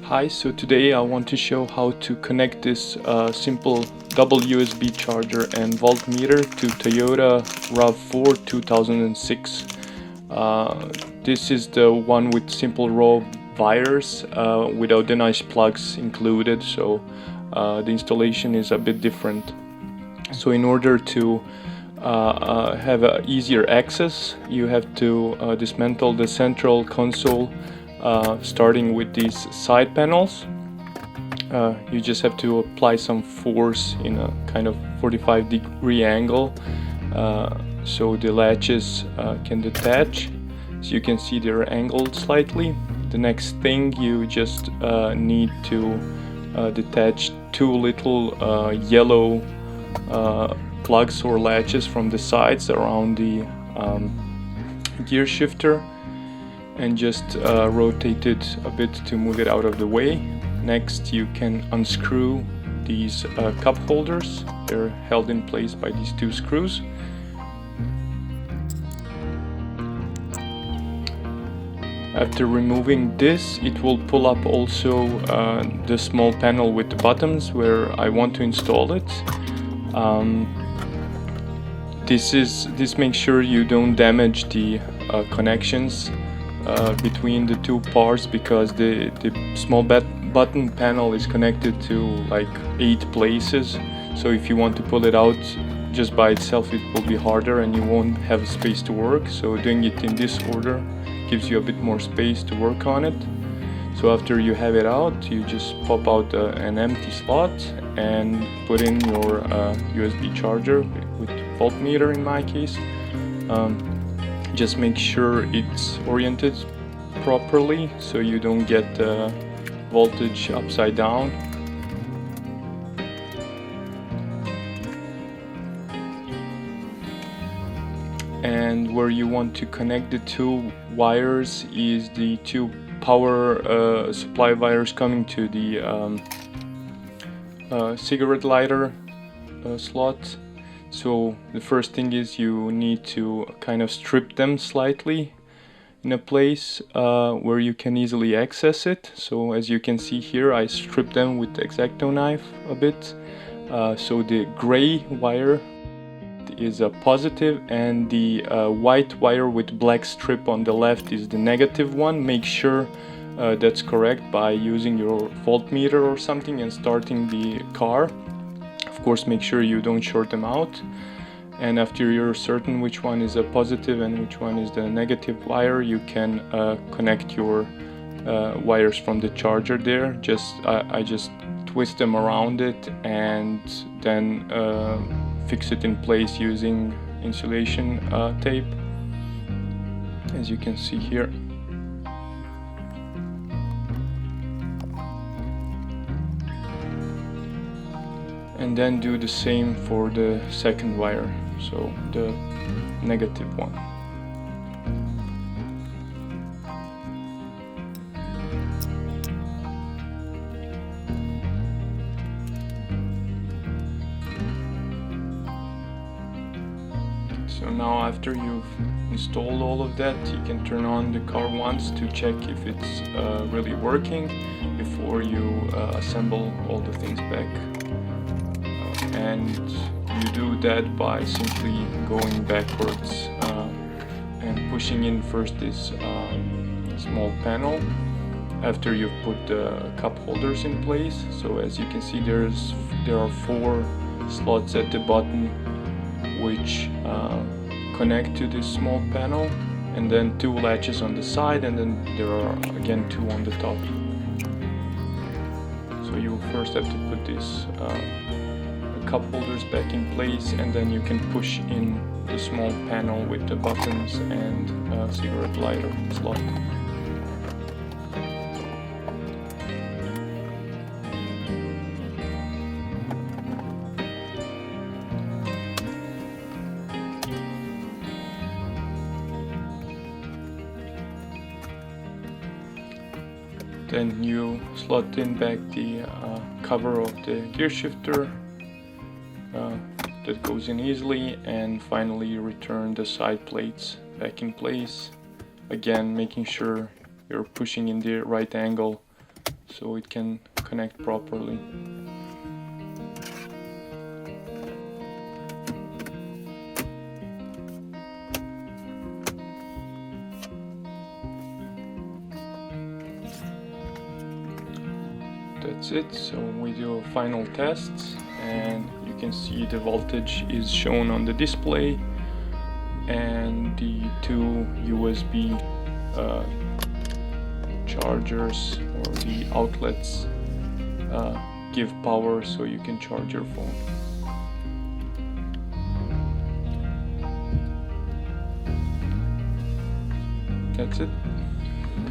Hi, so today I want to show how to connect this simple double USB charger and voltmeter to Toyota RAV4 2006. This is the one with simple raw wires without the nice plugs included, so the installation is a bit different. So in order to have easier access, you have to dismantle the central console starting with these side panels. You just have to apply some force in a kind of 45-degree angle so the latches can detach. So you can see they're angled slightly. The next thing, you just need to detach two little yellow plugs or latches from the sides around the gear shifter, and just rotate it a bit to move it out of the way. Next, you can unscrew these cup holders. They're held in place by these two screws. After removing this, it will pull up also the small panel with the buttons where I want to install it. This makes sure you don't damage the connections between the two parts, because the small button panel is connected to like 8 places. So if you want to pull it out just by itself, it will be harder and you won't have space to work. So doing it in this order gives you a bit more space to work on it. So after you have it out, you just pop out an empty slot and put in your USB charger with voltmeter in my case. Just make sure it's oriented properly so you don't get voltage upside down. And where you want to connect the two wires is the two power supply wires coming to the cigarette lighter slot. So the first thing is you need to kind of strip them slightly in a place where you can easily access it. So as you can see here, I stripped them with the X-Acto knife a bit. So the gray wire is a positive, and the white wire with black strip on the left is the negative one. Make sure that's correct by using your voltmeter or something and starting the car. Of course, make sure you don't short them out. And after you're certain which one is a positive and which one is the negative wire, you can connect your wires from the charger there. I just twist them around it and then fix it in place using insulation tape, as you can see here. And then do the same for the second wire, so the negative one. So now after you've installed all of that, you can turn on the car once to check if it's really working before you assemble all the things back. And you do that by simply going backwards and pushing in first this small panel after you've put the cup holders in place. So as you can see, there are 4 slots at the bottom which connect to this small panel, and then 2 latches on the side, and then there are again 2 on the top. So you first have to put this cup holders back in place, and then you can push in the small panel with the buttons and cigarette lighter slot. Then you slot in back the cover of the gear shifter. That goes in easily, and finally return the side plates back in place, again making sure you're pushing in the right angle so it can connect properly. That's it. So we do a final test, and you can see the voltage is shown on the display, and the two USB chargers or the outlets give power so you can charge your phone. That's it.